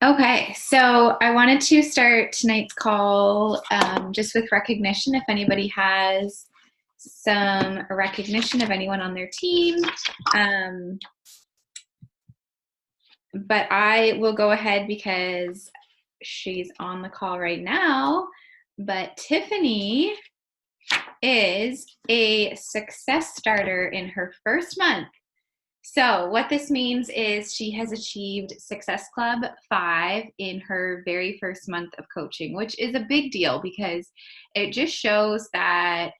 Okay, so I wanted to start tonight's call just with recognition. If anybody has some recognition of anyone on their team, but I will go ahead because she's on the call right now. But Tiffany is a success starter in her first month. So what this means is she has achieved Success Club 5 in her very first month of coaching, which is a big deal because it just shows that,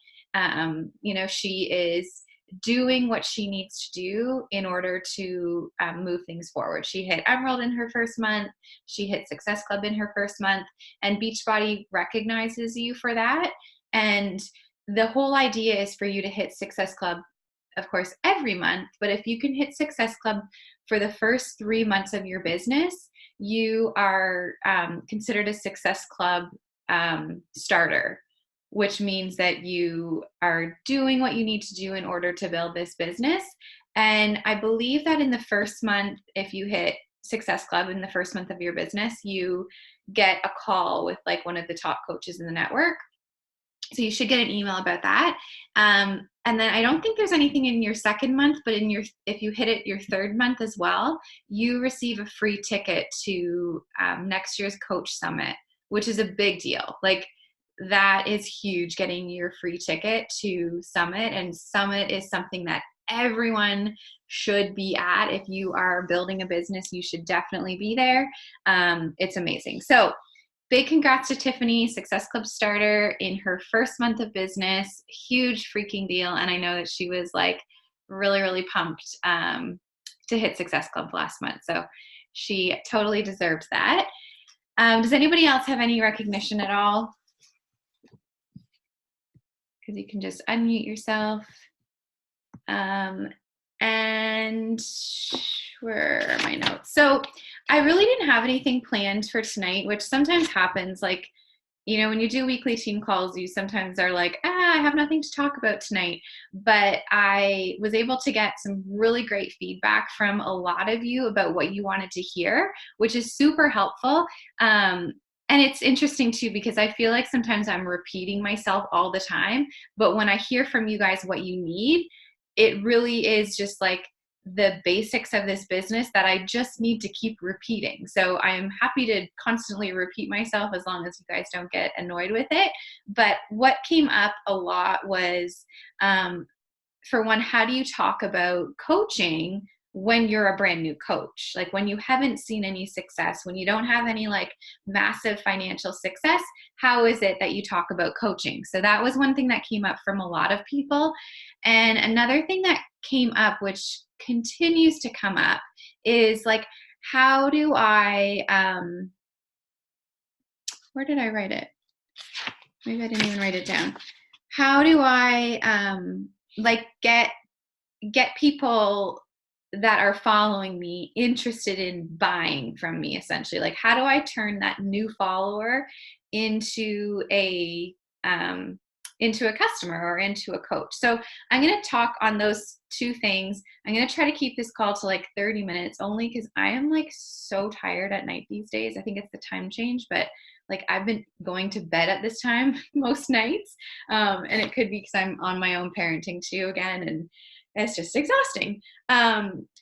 she is doing what she needs to do in order to move things forward. She hit Emerald in her first month. She hit Success Club in her first month, and Beachbody recognizes you for that. And the whole idea is for you to hit Success Club, of course, every month. But if you can hit Success Club for the first 3 months of your business, you are considered a Success Club starter, which means that you are doing what you need to do in order to build this business. And I believe that in the first month, if you hit Success Club in the first month of your business, you get a call with like one of the top coaches in the network. So you should get an email about that. And then I don't think there's anything in your second month, but if you hit it your third month as well, you receive a free ticket to next year's Coach Summit, which is a big deal. Like that is huge, getting your free ticket to Summit. And Summit is something that everyone should be at. If you are building a business, you should definitely be there. It's amazing. So big congrats to Tiffany, Success Club starter in her first month of business. Huge freaking deal. And I know that she was like really, really pumped to hit Success Club last month. So she totally deserves that. Does anybody else have any recognition at all? Because you can just unmute yourself. And where are my notes? So I really didn't have anything planned for tonight, which sometimes happens. Like, when you do weekly team calls, you sometimes are like, I have nothing to talk about tonight. But I was able to get some really great feedback from a lot of you about what you wanted to hear, which is super helpful. And it's interesting too, because I feel like sometimes I'm repeating myself all the time. But when I hear from you guys what you need, it really is just like the basics of this business that I just need to keep repeating. So I am happy to constantly repeat myself as long as you guys don't get annoyed with it. But what came up a lot was, for one, how do you talk about coaching when you're a brand new coach? Like when you haven't seen any success, when you don't have any like massive financial success, how is it that you talk about coaching? So that was one thing that came up from a lot of people. And another thing that came up, which continues to come up, is like, how do I, where did I write it? Maybe I didn't even write it down. How do I like get people that are following me interested in buying from me, essentially? Like, how do I turn that new follower into a customer or into a coach? So I'm going to talk on those two things. I'm going to try to keep this call to like 30 minutes only because I am like so tired at night these days. I think it's the time change, but like I've been going to bed at this time most nights. And it could be because I'm on my own parenting too again, and it's just exhausting.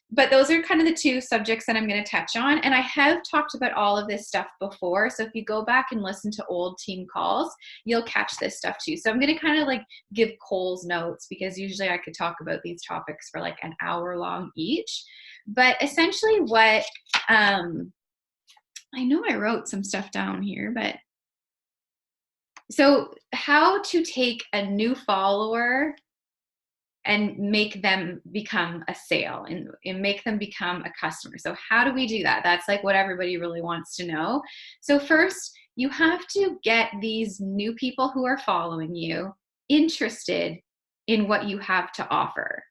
But those are kind of the two subjects that I'm going to touch on. And I have talked about all of this stuff before. So if you go back and listen to old team calls, you'll catch this stuff too. So I'm going to kind of like give Cole's notes because usually I could talk about these topics for like an hour long each. But essentially what, I know I wrote some stuff down here, but so how to take a new follower and make them become a sale and make them become a customer. So how do we do that? That's like what everybody really wants to know. So first, you have to get these new people who are following you interested in what you have to offer.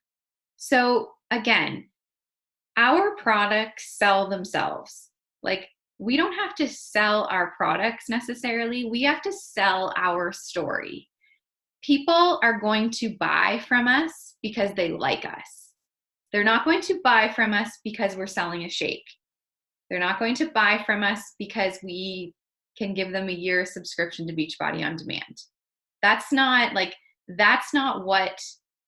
So again, our products sell themselves. Like we don't have to sell our products necessarily. We have to sell our story. People are going to buy from us because they like us. They're not going to buy from us because we're selling a shake. They're not going to buy from us because we can give them a year subscription to Beachbody on demand. That's not what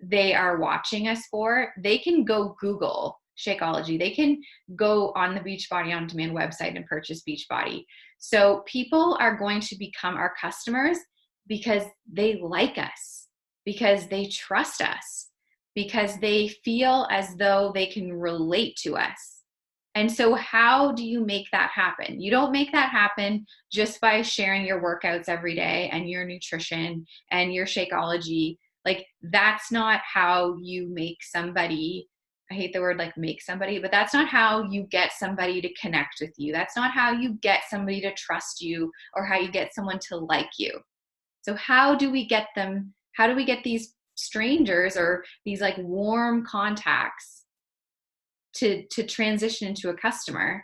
they are watching us for. They can go Google Shakeology. They can go on the Beachbody on demand website and purchase Beachbody. So people are going to become our customers because they like us, because they trust us, because they feel as though they can relate to us. And so how do you make that happen? You don't make that happen just by sharing your workouts every day and your nutrition and your Shakeology. Like, that's not how you make somebody, I hate the word like make somebody, but that's not how you get somebody to connect with you. That's not how you get somebody to trust you or how you get someone to like you. So how do we get them? How do we get these strangers or these like warm contacts to transition into a customer?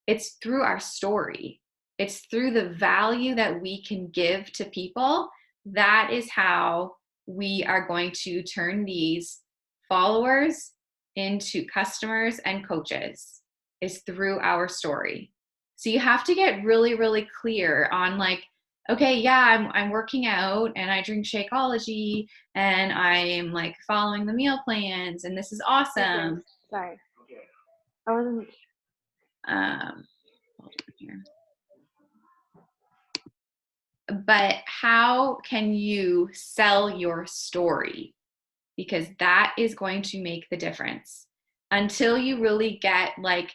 It's through our story. It's through the value that we can give to people. That is how we are going to turn these followers into customers and coaches, is through our story. So you have to get really, really clear on like, okay, yeah, I'm working out and I drink Shakeology and I'm like following the meal plans and this is awesome. Sorry. I wasn't. Hold on here. But how can you sell your story? Because that is going to make the difference. Until you really get like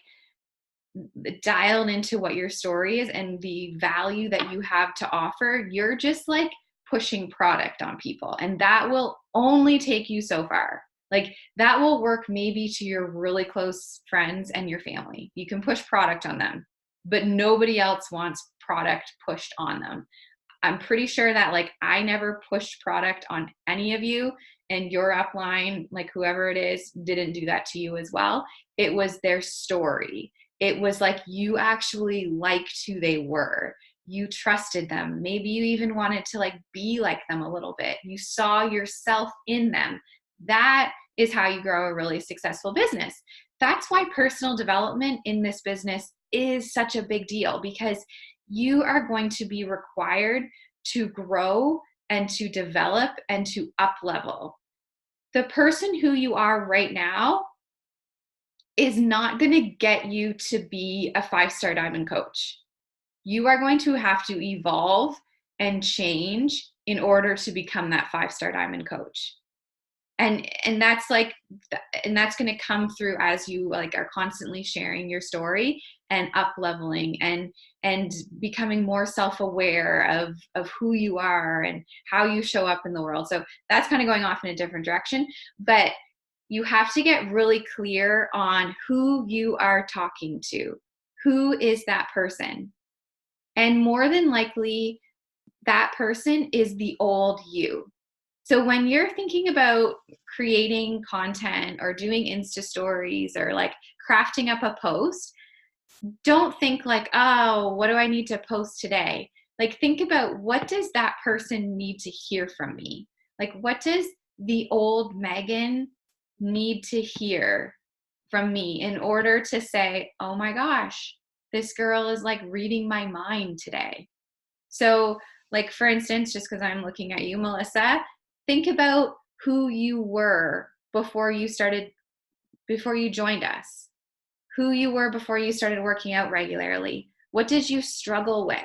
dialed into what your story is and the value that you have to offer, you're just like pushing product on people. And that will only take you so far. Like, that will work maybe to your really close friends and your family. You can push product on them, but nobody else wants product pushed on them. I'm pretty sure that like I never pushed product on any of you, and your upline, like whoever it is, didn't do that to you as well. It was their story. It was like you actually liked who they were. You trusted them. Maybe you even wanted to like be like them a little bit. You saw yourself in them. That is how you grow a really successful business. That's why personal development in this business is such a big deal, because you are going to be required to grow and to develop and to up level. The person who you are right now is not going to get you to be a 5-star diamond coach. You are going to have to evolve and change in order to become that 5-star diamond coach. And that's like, and that's going to come through as you like are constantly sharing your story and up leveling and becoming more self-aware of who you are and how you show up in the world. So that's kind of going off in a different direction, but you have to get really clear on who you are talking to. Who is that person? And more than likely, that person is the old you. So when you're thinking about creating content or doing Insta stories or like crafting up a post, don't think like, oh, what do I need to post today? Like, think about, what does that person need to hear from me? Like, what does the old Megan need to hear from me in order to say, oh my gosh, this girl is like reading my mind today. So like, for instance, just because I'm looking at you, Melissa, think about who you were before you joined us, who you were before you started working out regularly. What did you struggle with?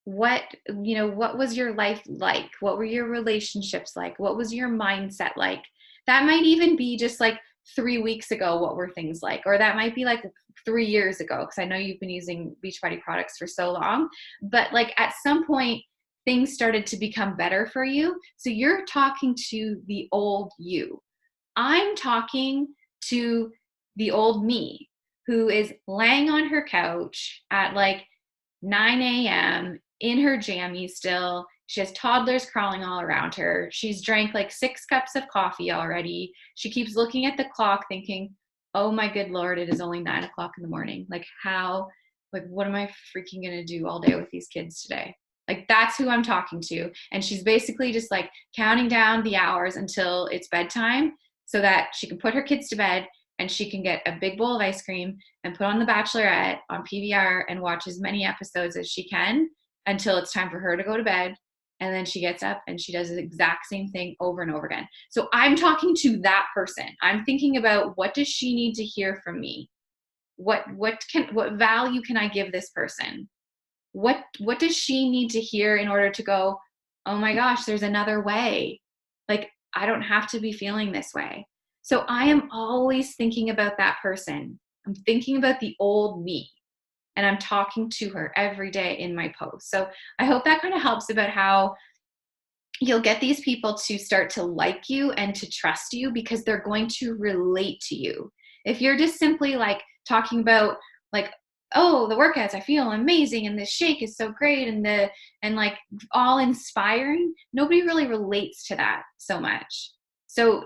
What was your life like? What were your relationships like? What was your mindset like? That might even be just like 3 weeks ago. What were things like? Or that might be like 3 years ago, because I know you've been using Beachbody products for so long, but like at some point things started to become better for you. So you're talking to the old you. I'm talking to the old me, who is laying on her couch at like 9 a.m. in her jammies still. She has toddlers crawling all around her. She's drank like 6 cups of coffee already. She keeps looking at the clock thinking, oh my good Lord, it is only 9 o'clock in the morning. Like, what am I freaking gonna do all day with these kids today? Like, that's who I'm talking to. And she's basically just like counting down the hours until it's bedtime so that she can put her kids to bed and she can get a big bowl of ice cream and put on The Bachelorette on PVR and watch as many episodes as she can until it's time for her to go to bed. And then she gets up and she does the exact same thing over and over again. So I'm talking to that person. I'm thinking about, what does she need to hear from me? What value can I give this person? What does she need to hear in order to go, oh my gosh, there's another way. Like, I don't have to be feeling this way. So I am always thinking about that person. I'm thinking about the old me, and I'm talking to her every day in my post. So I hope that kind of helps about how you'll get these people to start to like you and to trust you, because they're going to relate to you. If you're just simply like talking about like, oh, the workouts, I feel amazing, and this shake is so great, and like all inspiring, nobody really relates to that so much. So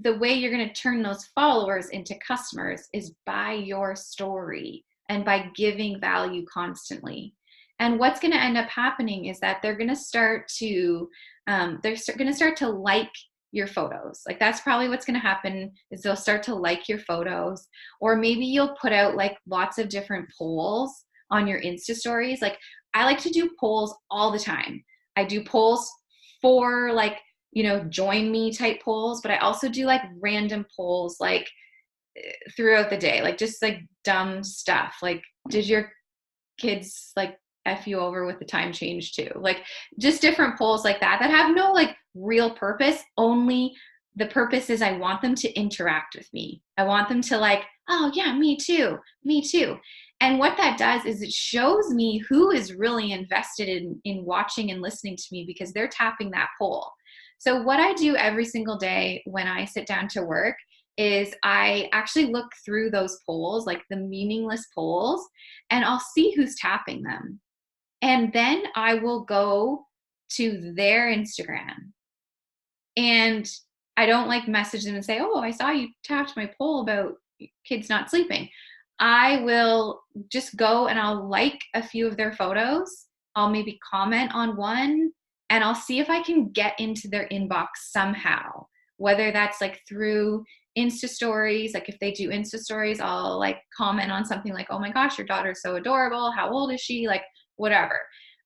the way you're going to turn those followers into customers is by your story and by giving value constantly. And what's going to end up happening is that they're going to start to like your photos. Like, that's probably what's going to happen, is they'll start to like your photos. Or maybe you'll put out like lots of different polls on your Insta stories. Like, I like to do polls all the time. I do polls for like, join me type polls, but I also do like random polls like throughout the day, like just like dumb stuff. Like, did your kids like F you over with the time change too? Like, just different polls like that have no like real purpose. Only the purpose is I want them to interact with me. I want them to like, oh yeah, me too. And what that does is it shows me who is really invested in watching and listening to me, because they're tapping that poll. So what I do every single day when I sit down to work is I actually look through those polls, like the meaningless polls, and I'll see who's tapping them. And then I will go to their Instagram, and I don't like message them and say, oh, I saw you tapped my poll about kids not sleeping. I will just go and I'll like a few of their photos. I'll maybe comment on one, and I'll see if I can get into their inbox somehow, whether that's like through Insta stories. Like, if they do Insta stories, I'll like comment on something like, oh my gosh, your daughter's so adorable. How old is she? Like, whatever.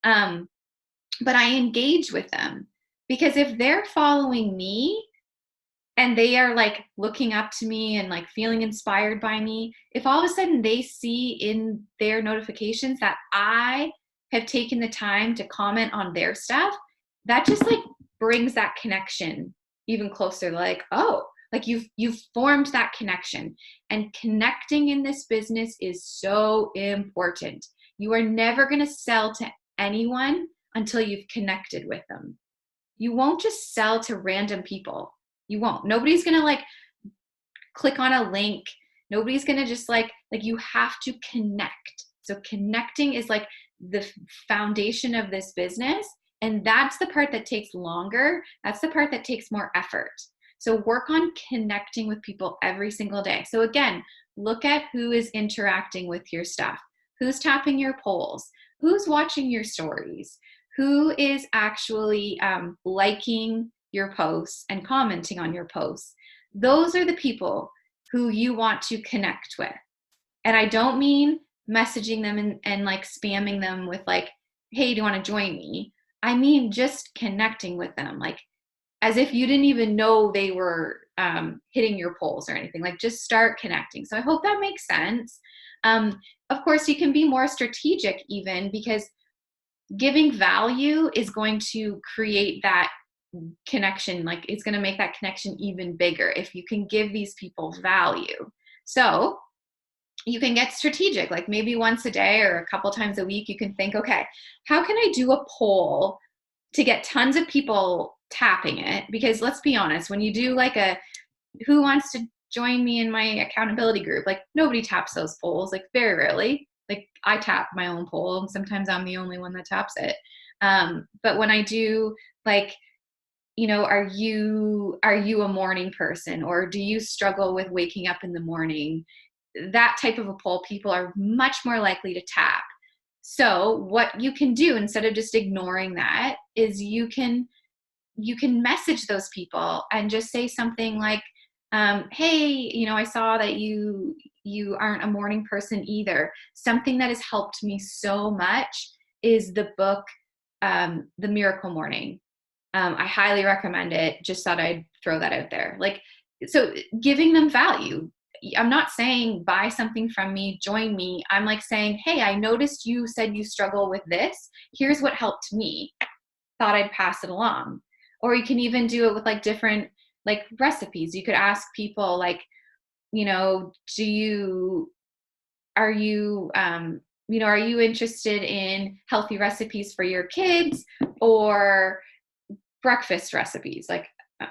But I engage with them, because if they're following me and they are like looking up to me and like feeling inspired by me, if all of a sudden they see in their notifications that I have taken the time to comment on their stuff, that just like brings that connection even closer. Like, oh, like you've formed that connection. And connecting in this business is so important. You are never going to sell to anyone until you've connected with them. You won't just sell to random people. You won't. Nobody's going to like click on a link. Nobody's going to just like you have to connect. So connecting is like the foundation of this business. And that's the part that takes longer. That's the part that takes more effort. So work on connecting with people every single day. So again, look at who is interacting with your stuff, who's tapping your polls, who's watching your stories, who is actually liking your posts and commenting on your posts. Those are the people who you want to connect with. And I don't mean messaging them and like spamming them with like, hey, do you want to join me? I mean just connecting with them, like as if you didn't even know they were hitting your polls or anything. Like, just start connecting. So I hope that makes sense. Of course, you can be more strategic even, because giving value is going to create that connection. Like, it's going to make that connection even bigger if you can give these people value. So you can get strategic, like maybe once a day or a couple times a week, you can think, okay, how can I do a poll to get tons of people tapping it? Because let's be honest, when you do like a who wants to join me in my accountability group, like nobody taps those polls, like very rarely. Like, I tap my own poll, and sometimes I'm the only one that taps it. But when I do, like, are you a morning person, or do you struggle with waking up in the morning? That type of a poll, people are much more likely to tap. So what you can do, instead of just ignoring that, is you can message those people and just say something like, hey, I saw that you aren't a morning person either. Something that has helped me so much is the book, The Miracle Morning. I highly recommend it. Just thought I'd throw that out there. Like, so giving them value. I'm not saying buy something from me, join me. I'm like saying, hey, I noticed you said you struggle with this. Here's what helped me. Thought I'd pass it along. Or you can even do it with like different like recipes. You could ask people like, do you are you are you interested in healthy recipes for your kids or breakfast recipes? Like,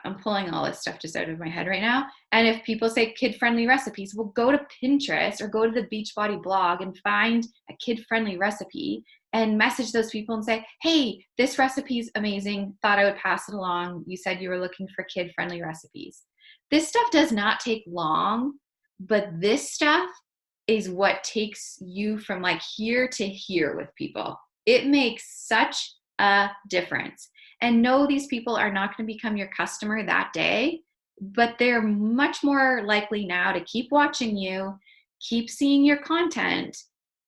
I'm pulling all this stuff just out of my head right now. And if people say kid-friendly recipes, we'll go to Pinterest or go to the Beachbody blog and find a kid-friendly recipe and message those people and say, hey, this recipe is amazing. Thought I would pass it along. You said you were looking for kid-friendly recipes. This stuff does not take long, but this stuff is what takes you from like here to here with people. It makes such a difference. And no, these people are not going to become your customer that day, but they're much more likely now to keep watching you, keep seeing your content,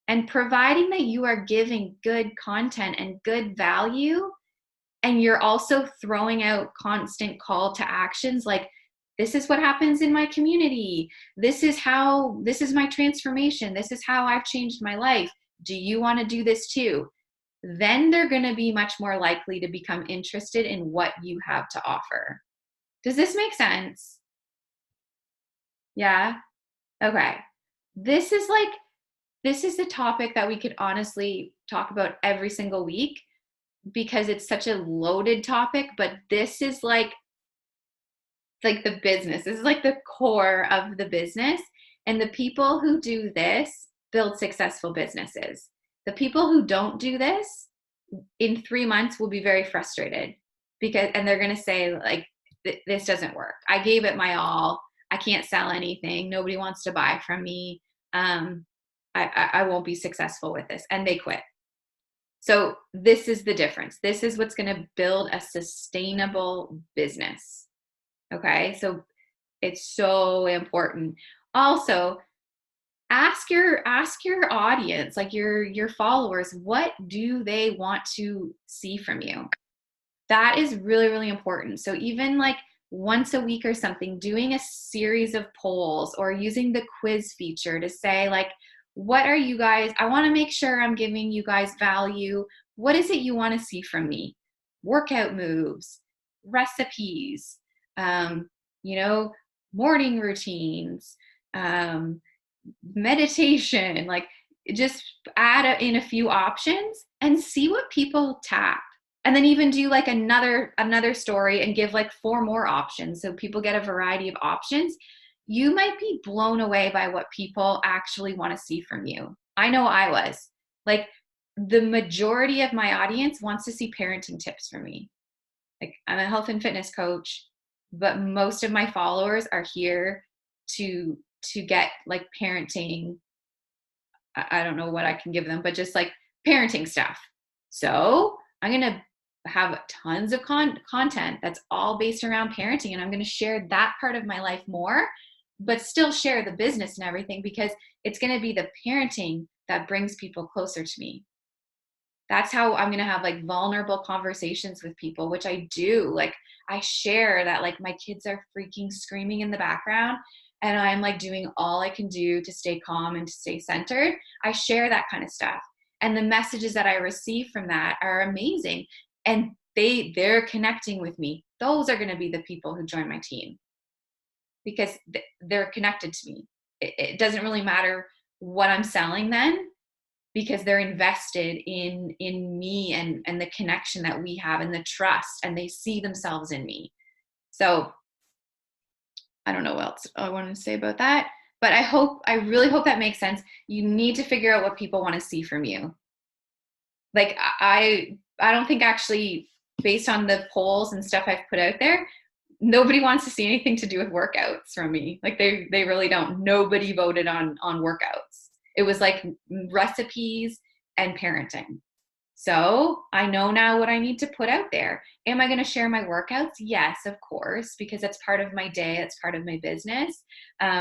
and providing that you are giving good content and good value. And you're also throwing out constant call to actions like, this is what happens in my community. This is my transformation. This is how I've changed my life. Do you want to do this too? Then they're going to be much more likely to become interested in what you have to offer. Does this make sense? Yeah? Okay. This is the topic that we could honestly talk about every single week because it's such a loaded topic, but this is like the business. This is like the core of the business. And the people who do this build successful businesses. The people who don't do this in 3 months will be very frustrated and they're going to say like, this doesn't work. I gave it my all. I can't sell anything. Nobody wants to buy from me. I won't be successful with this. And they quit. So this is the difference. This is what's going to build a sustainable business. Okay. So it's so important. Also, ask your audience, like your followers, what do they want to see from you? That is really, really important. So even like once a week or something, doing a series of polls or using the quiz feature to say like, what are you guys, I want to make sure I'm giving you guys value. What is it you want to see from me? Workout moves, recipes, you know, morning routines, meditation, like just add in a few options and see what people tap. And then even do like another story and give like 4 more options so people get a variety of options. You might be blown away by what people actually want to see from you. I know I was. Like the majority of my audience wants to see parenting tips from me. Like I'm a health and fitness coach, but most of my followers are here to get like parenting. I don't know what I can give them, but just like parenting stuff. So I'm going to have tons of content that's all based around parenting. And I'm going to share that part of my life more, but still share the business and everything because it's going to be the parenting that brings people closer to me. That's how I'm going to have like vulnerable conversations with people, which I do. Like I share that like my kids are freaking screaming in the background and I'm like doing all I can do to stay calm and to stay centered. I share that kind of stuff. And the messages that I receive from that are amazing. And they're connecting with me. Those are going to be the people who join my team because they're connected to me. It doesn't really matter what I'm selling then because they're invested in me and the connection that we have and the trust, and they see themselves in me. So I don't know what else I want to say about that, but I really hope that makes sense. You need to figure out what people want to see from you. Like I don't think actually based on the polls and stuff I've put out there, nobody wants to see anything to do with workouts from me. Like they really don't. Nobody voted on workouts. It was like recipes and parenting. So I know now what I need to put out there. Am I going to share my workouts? Yes, of course, because that's part of my day. That's part of my business.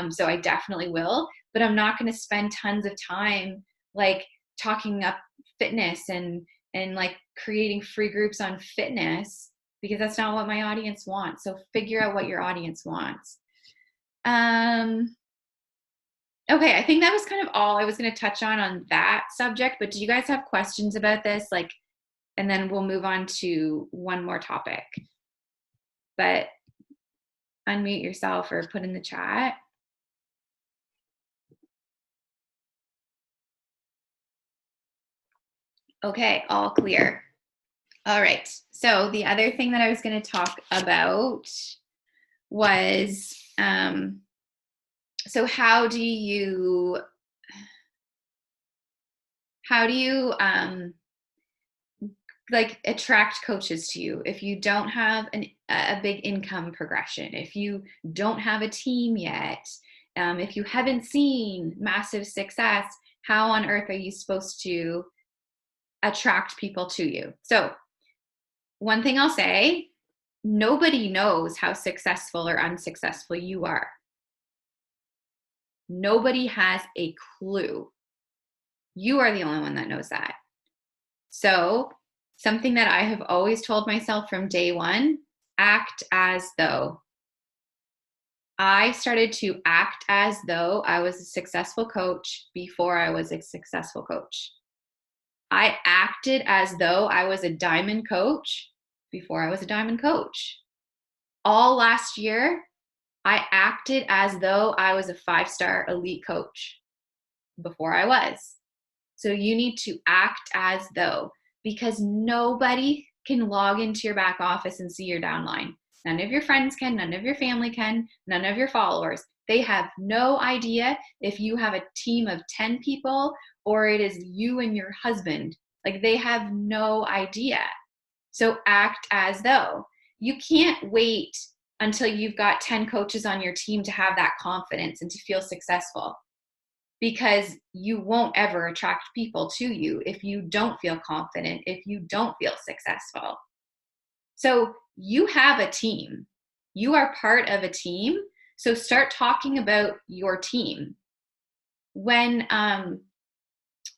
So I definitely will, but I'm not going to spend tons of time like talking up fitness and like creating free groups on fitness, because that's not what my audience wants. So figure out what your audience wants. Okay, I think that was kind of all I was going to touch on that subject, but do you guys have questions about this? Like, and then we'll move on to one more topic. But unmute yourself or put in the chat. Okay, all clear. All right, so the other thing that I was going to talk about was, so how do you like attract coaches to you if you don't have a big income progression, if you don't have a team yet, if you haven't seen massive success? How on earth are you supposed to attract people to you? So one thing I'll say, nobody knows how successful or unsuccessful you are. Nobody has a clue. You are the only one that knows that. So something that I have always told myself from day one, act as though. I started to act as though I was a successful coach before I was a successful coach. I acted as though I was a diamond coach before I was a diamond coach. All last year, I acted as though I was a 5-star elite coach before I was. So you need to act as though, because nobody can log into your back office and see your downline. None of your friends can, none of your family can, none of your followers. They have no idea if you have a team of 10 people or it is you and your husband. Like, they have no idea. So act as though. You can't wait until you've got 10 coaches on your team to have that confidence and to feel successful, because you won't ever attract people to you if you don't feel confident, if you don't feel successful. So you have a team. You are part of a team. So start talking about your team. When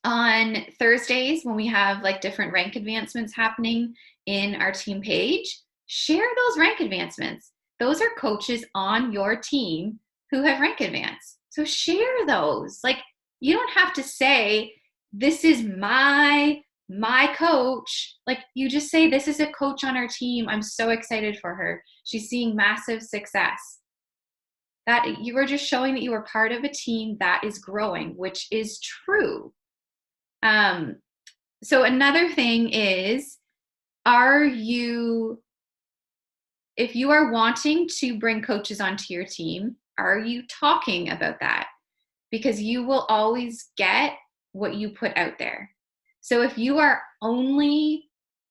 on Thursdays, when we have like different rank advancements happening in our team page, share those rank advancements. Those are coaches on your team who have rank advance. So share those. Like, you don't have to say, this is my coach. Like, you just say, this is a coach on our team. I'm so excited for her. She's seeing massive success. That you were just showing that you were part of a team that is growing, which is true. So another thing is, if you are wanting to bring coaches onto your team, are you talking about that? Because you will always get what you put out there. So if you are only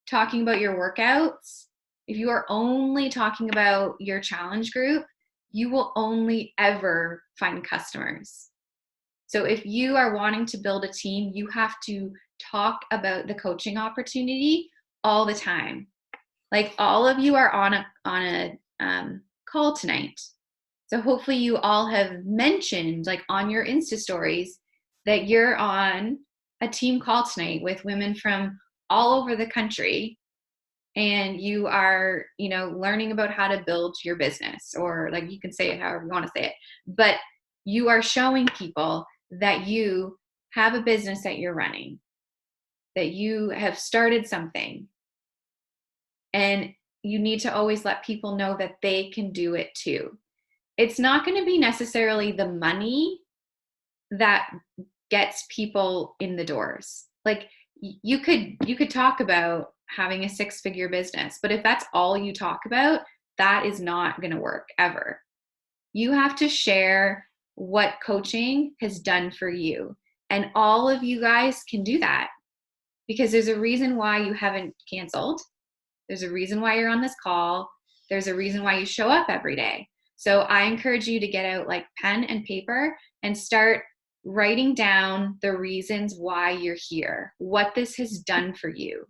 talking about your workouts, if you are only talking about your challenge group, you will only ever find customers. So if you are wanting to build a team, you have to talk about the coaching opportunity all the time. Like, all of you are on a call tonight. So hopefully you all have mentioned, like, on your Insta stories that you're on a team call tonight with women from all over the country, and you are, learning about how to build your business, or like, you can say it however you want to say it, but you are showing people that you have a business that you're running, that you have started something, and you need to always let people know that they can do it too. It's not going to be necessarily the money that gets people in the doors. Like, you could talk about having a 6-figure business, but if that's all you talk about, that is not going to work ever. You have to share what coaching has done for you. And all of you guys can do that, because there's a reason why you haven't canceled. There's a reason why you're on this call. There's a reason why you show up every day. So I encourage you to get out like pen and paper and start writing down the reasons why you're here, what this has done for you.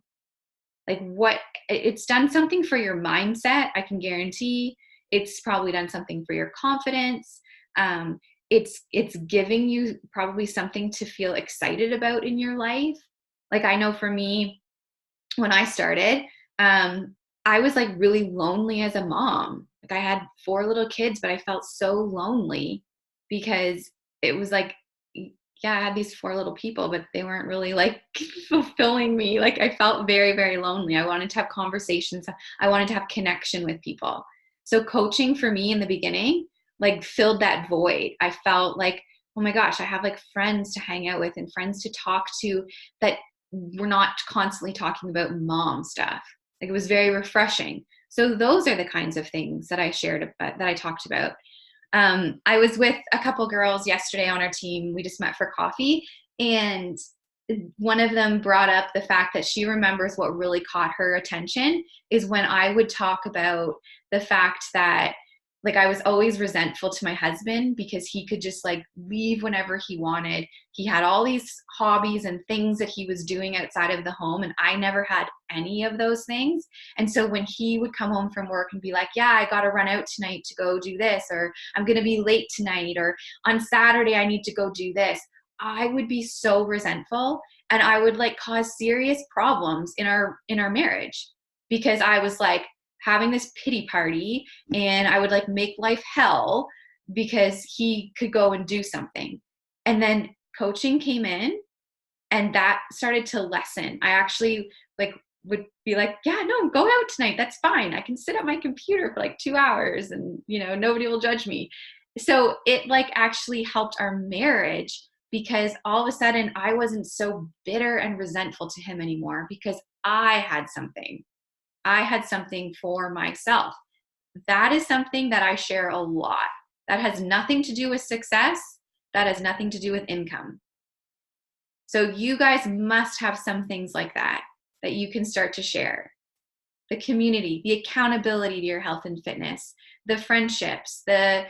Like what it's done something for your mindset, I can guarantee. It's probably done something for your confidence. It's giving you probably something to feel excited about in your life. Like I know for me, when I started, I was like really lonely as a mom. Like I had 4 little kids, but I felt so lonely because it was like, yeah, I had these 4 little people, but they weren't really like fulfilling me. Like I felt very, very lonely. I wanted to have conversations. I wanted to have connection with people. So coaching for me in the beginning, like filled that void. I felt like, oh my gosh, I have like friends to hang out with and friends to talk to that we're not constantly talking about mom stuff. Like it was very refreshing. So those are the kinds of things that I shared about, that I talked about. I was with a couple girls yesterday on our team. We just met for coffee, and one of them brought up the fact that she remembers what really caught her attention is when I would talk about the fact that like I was always resentful to my husband because he could just like leave whenever he wanted. He had all these hobbies and things that he was doing outside of the home, and I never had any of those things. And so when he would come home from work and be like, yeah, I got to run out tonight to go do this, or I'm going to be late tonight, or on Saturday I need to go do this, I would be so resentful, and I would like cause serious problems in our marriage because I was like having this pity party, and I would like make life hell because he could go and do something. And then coaching came in, and that started to lessen. I actually like would be like, yeah, no, go out tonight. That's fine. I can sit at my computer for like 2 hours and, nobody will judge me. So it like actually helped our marriage because all of a sudden I wasn't so bitter and resentful to him anymore because I had something. I had something for myself. That is something that I share a lot. That has nothing to do with success. That has nothing to do with income. So you guys must have some things like that that you can start to share. The community, the accountability to your health and fitness, the friendships, the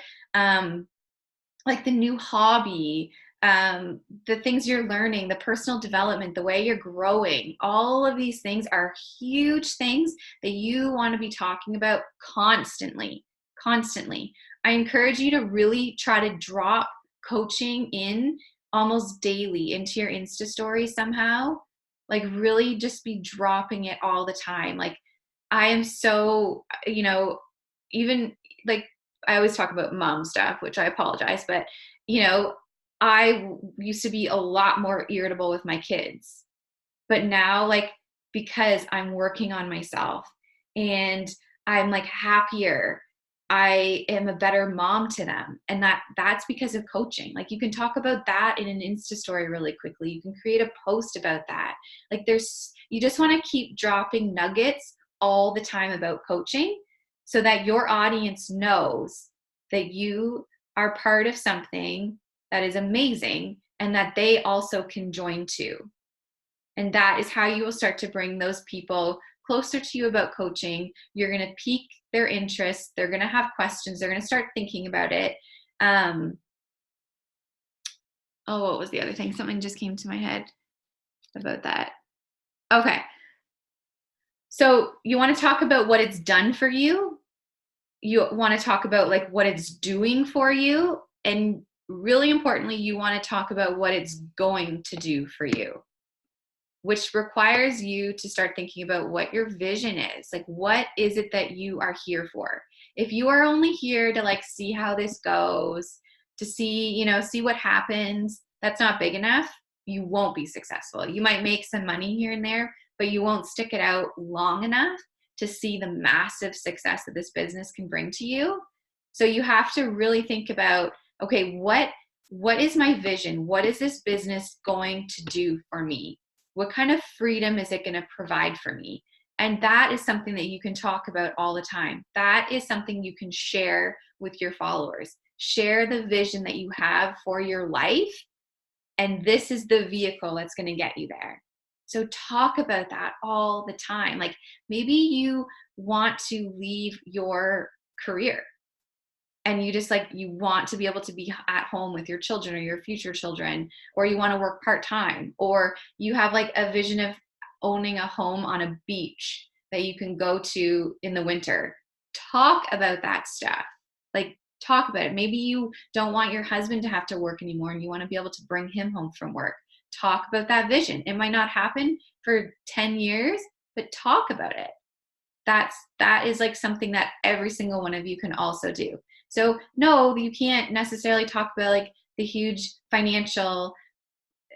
like the new hobby, the things you're learning, the personal development, the way you're growing. All of these things are huge things that you want to be talking about constantly, constantly. I encourage you to really try to drop coaching in almost daily into your Insta story somehow. Like really just be dropping it all the time. Like I am so, even like I always talk about mom stuff, which I apologize, but I used to be a lot more irritable with my kids. But now, like, because I'm working on myself and I'm like happier, I am a better mom to them. And that's because of coaching. Like you can talk about that in an Insta story really quickly. You can create a post about that. Like you just want to keep dropping nuggets all the time about coaching so that your audience knows that you are part of something that is amazing and that they also can join too. And that is how you will start to bring those people closer to you about coaching. You're going to pique their interest. They're going to have questions. They're going to start thinking about it. What was the other thing? Something just came to my head about that. Okay. So you want to talk about what it's done for you. You want to talk about like what it's doing for you. And really importantly, you want to talk about what it's going to do for you, which requires you to start thinking about what your vision is. Like, what is it that you are here for? If you are only here to like see how this goes, to see, see what happens, that's not big enough. You won't be successful. You might make some money here and there, but you won't stick it out long enough to see the massive success that this business can bring to you. So you have to really think about, okay, what is my vision? What is this business going to do for me? What kind of freedom is it going to provide for me? And that is something that you can talk about all the time. That is something you can share with your followers. Share the vision that you have for your life. And this is the vehicle that's going to get you there. So talk about that all the time. Like maybe you want to leave your career and you just like, you want to be able to be at home with your children or your future children, or you want to work part-time, or you have like a vision of owning a home on a beach that you can go to in the winter. Talk about that stuff. Like, talk about it. Maybe you don't want your husband to have to work anymore and you want to be able to bring him home from work. Talk about that vision. It might not happen for 10 years, but talk about it. That is like something that every single one of you can also do. So no, you can't necessarily talk about like the huge financial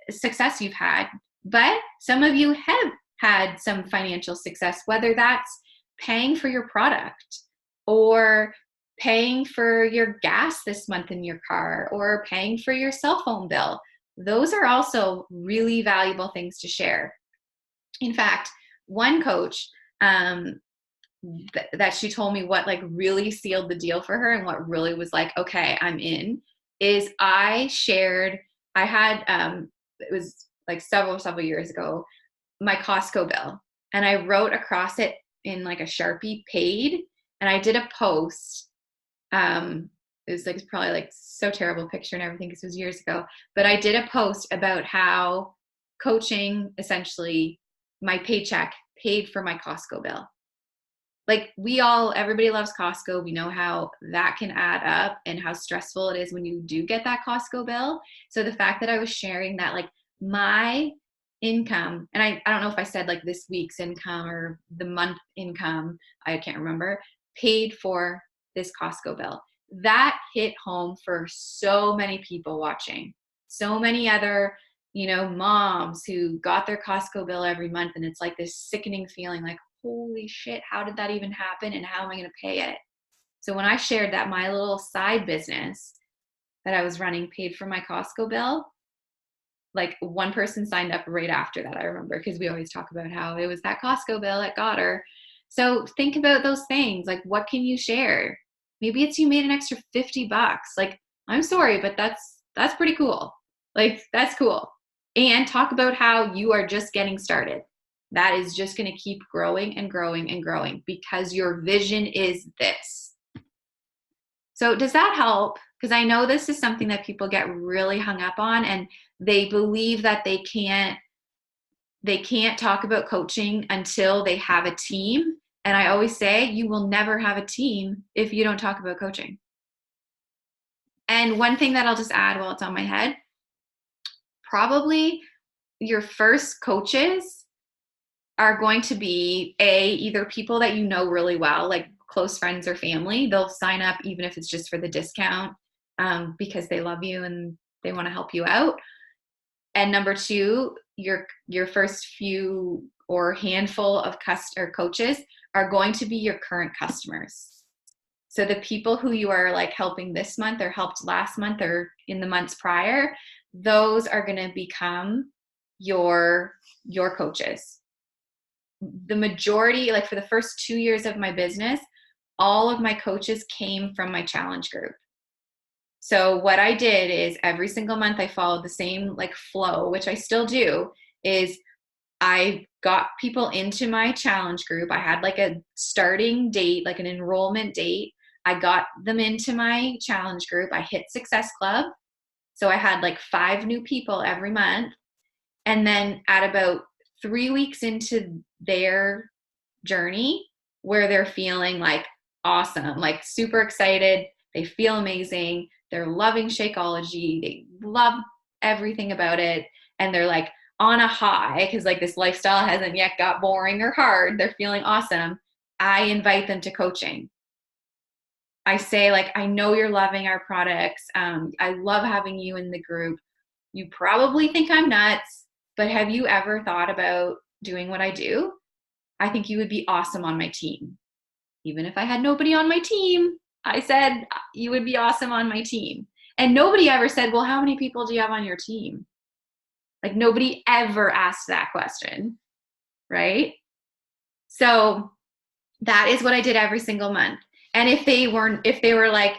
success you've had, but some of you have had some financial success, whether that's paying for your product or paying for your gas this month in your car or paying for your cell phone bill. Those are also really valuable things to share. In fact, one coach, that she told me what like really sealed the deal for her and what really was like, okay, I'm in, is I had, it was like several years ago, my Costco bill. And I wrote across it in like a Sharpie, paid. And I did a post. It was like probably like so terrible picture and everything because it was years ago. But I did a post about how coaching, essentially, my paycheck paid for my Costco bill. Like everybody loves Costco. We know how that can add up and how stressful it is when you do get that Costco bill. So the fact that I was sharing that like my income, and I don't know if I said like this week's income or the month income, I can't remember, paid for this Costco bill. That hit home for so many people watching. So many other, moms who got their Costco bill every month, and it's like this sickening feeling like, holy shit, how did that even happen and how am I going to pay it? So when I shared that my little side business that I was running paid for my Costco bill, like one person signed up right after that, I remember, because we always talk about how it was that Costco bill that got her. So think about those things. Like, what can you share? Maybe it's you made an extra $50. Like, I'm sorry, but that's pretty cool. Like, that's cool. And talk about how you are just getting started. That is just going to keep growing and growing and growing because your vision is this. So does that help? Because I know this is something that people get really hung up on, and they believe that they can't talk about coaching until they have a team. And I always say, you will never have a team if you don't talk about coaching. And one thing that I'll just add while it's on my head, probably your first coaches are going to be either people that you know really well, like close friends or family. They'll sign up even if it's just for the discount because they love you and they want to help you out. And number two, your first few or handful of coaches are going to be your current customers. So the people who you are like helping this month or helped last month or in the months prior, those are going to become your coaches. The majority, like for the first 2 years of my business, all of my coaches came from my challenge group. So what I did is every single month I followed the same like flow, which I still do, is I got people into my challenge group. I had like a starting date, like an enrollment date. I got them into my challenge group. I hit Success Club. So I had like 5 new people every month. And then at about 3 weeks into their journey, where they're feeling like awesome, like super excited, they feel amazing, they're loving Shakeology, they love everything about it, and they're like on a high because like this lifestyle hasn't yet got boring or hard, they're feeling awesome. I invite them to coaching. I say like, I know you're loving our products. I love having you in the group. You probably think I'm nuts, but have you ever thought about doing what I do? I think you would be awesome on my team. Even if I had nobody on my team, I said you would be awesome on my team. And nobody ever said, well, how many people do you have on your team? Like nobody ever asked that question, right? So that is what I did every single month. And if they were like,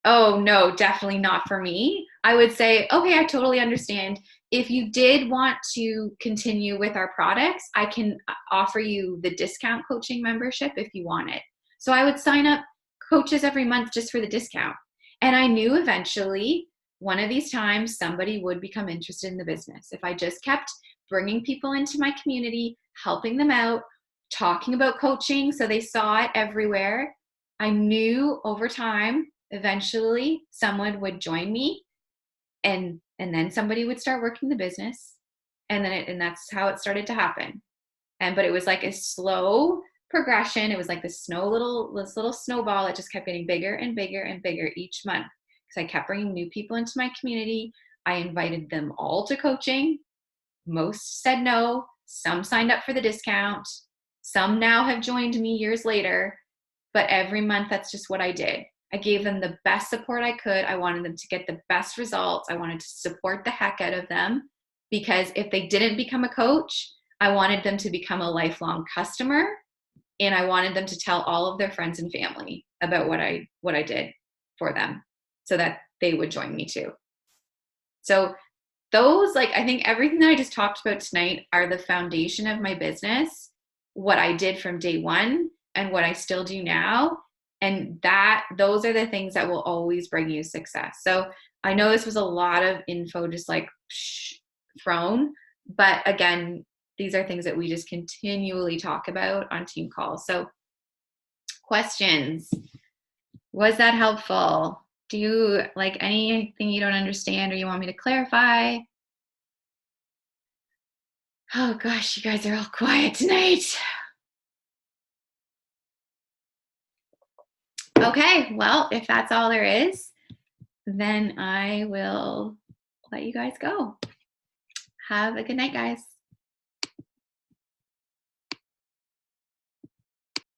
oh no, definitely not for me, I would say, okay, I totally understand. If you did want to continue with our products, I can offer you the discount coaching membership if you want it. So I would sign up coaches every month just for the discount. And I knew eventually one of these times somebody would become interested in the business. If I just kept bringing people into my community, helping them out, talking about coaching so they saw it everywhere, I knew over time, eventually someone would join me, and then somebody would start working the business, and that's how it started to happen. But it was like a slow progression. It was like this little snowball that just kept getting bigger and bigger and bigger each month, because I kept bringing new people into my community. I invited them all to coaching. Most said no. Some signed up for the discount. Some now have joined me years later. But every month, that's just what I did. I gave them the best support I could. I wanted them to get the best results. I wanted to support the heck out of them, because if they didn't become a coach, I wanted them to become a lifelong customer, and I wanted them to tell all of their friends and family about what I did for them, so that they would join me too. So those, like, I think everything that I just talked about tonight are the foundation of my business, what I did from day one and what I still do now. And those are the things that will always bring you success. So I know this was a lot of info just like thrown, but again, these are things that we just continually talk about on team calls. So questions, was that helpful? Do you like anything you don't understand or you want me to clarify? Oh gosh, you guys are all quiet tonight. Okay, well, if that's all there is, then I will let you guys go. Have a good night, guys.